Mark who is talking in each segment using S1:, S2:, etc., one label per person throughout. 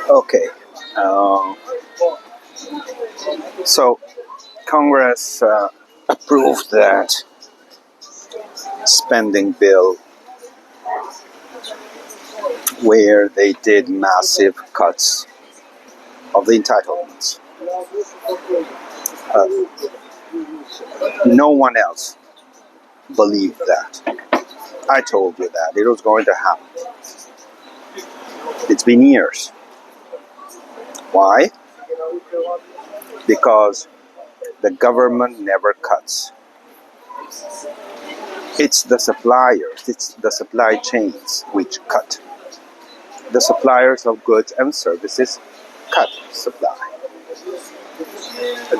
S1: Okay. Uh, so Congress approved that spending bill where they did massive cuts of the entitlements. Uh, no one else believed that. I told you that it was going to happen. It's been years. Why? Because the government never cuts. It's the suppliers, it's the supply chains which cut. The suppliers of goods and services cut supply.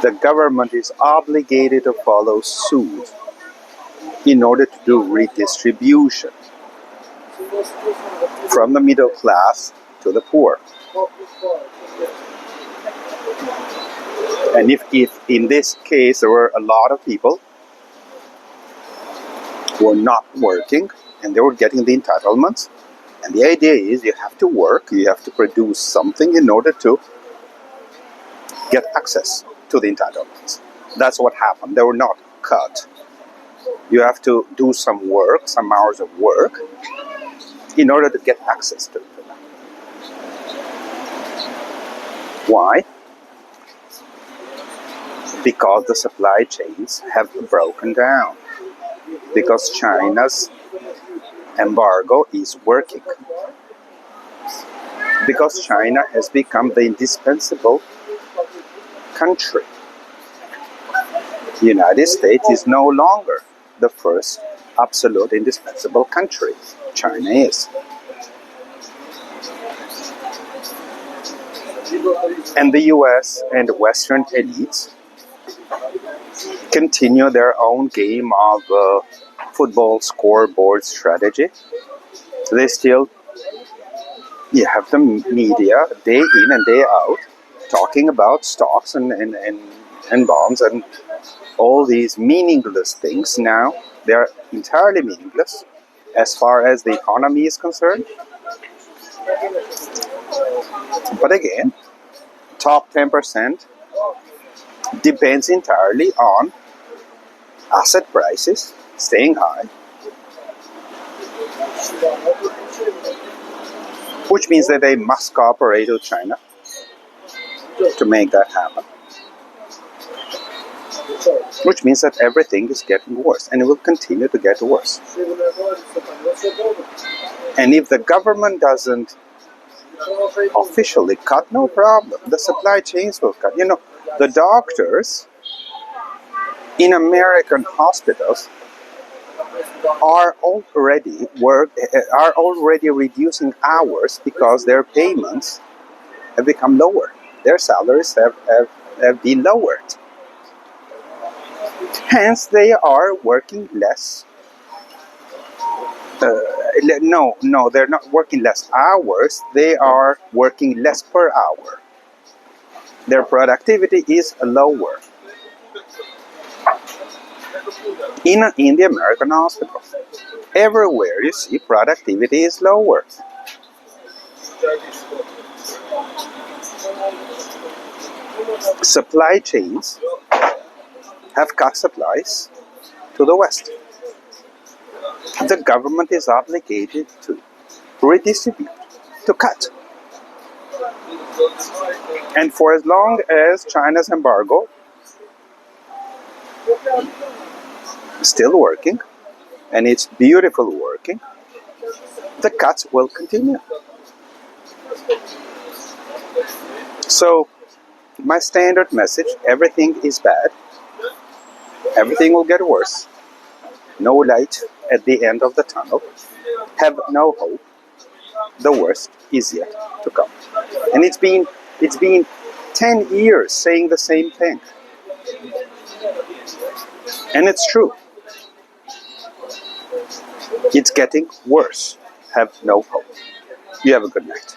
S1: The government is obligated to follow suit in order to do redistribution from the middle class to the poor. And if in this case there were a lot of people who were not working and they were getting the entitlements, and the idea is you have to work, you have to produce something in order to get access to the entitlements. That's what happened. They were not cut. You have to do some work, some hours of work, in order to get access to it. Why? Because the supply chains have broken down. Because China's embargo is working. Because China has become the indispensable country. The United States is no longer the first absolute indispensable country. China is. And the US and Western elites continue their own game of football scoreboard strategy. They still have the media day in and day out talking about stocks and bonds and all these meaningless things. Now they're entirely meaningless as far as the economy is concerned. But again, top 10% depends entirely on asset prices staying high, which means that they must cooperate with China to make that happen. Which means that everything is getting worse, and it will continue to get worse. And if the government doesn't officially cut, no problem. The supply chains will cut. The doctors in American hospitals are already reducing hours because their payments have become lower. Their salaries have been lowered. Hence, they are working less. No, they're not working less hours. They are working less per hour. Their productivity is lower. In the American hospitals, everywhere you see productivity is lower. Supply chains have cut supplies to the West. The government is obligated to redistribute, to cut. And for as long as China's embargo is still working, and it's beautiful working, the cuts will continue. So, my standard message, everything is bad. Everything will get worse. No light at the end of the tunnel. Have no hope. The worst is yet to come. And it's been 10 years saying the same thing. And it's true. It's getting worse. Have no hope. You have a good night.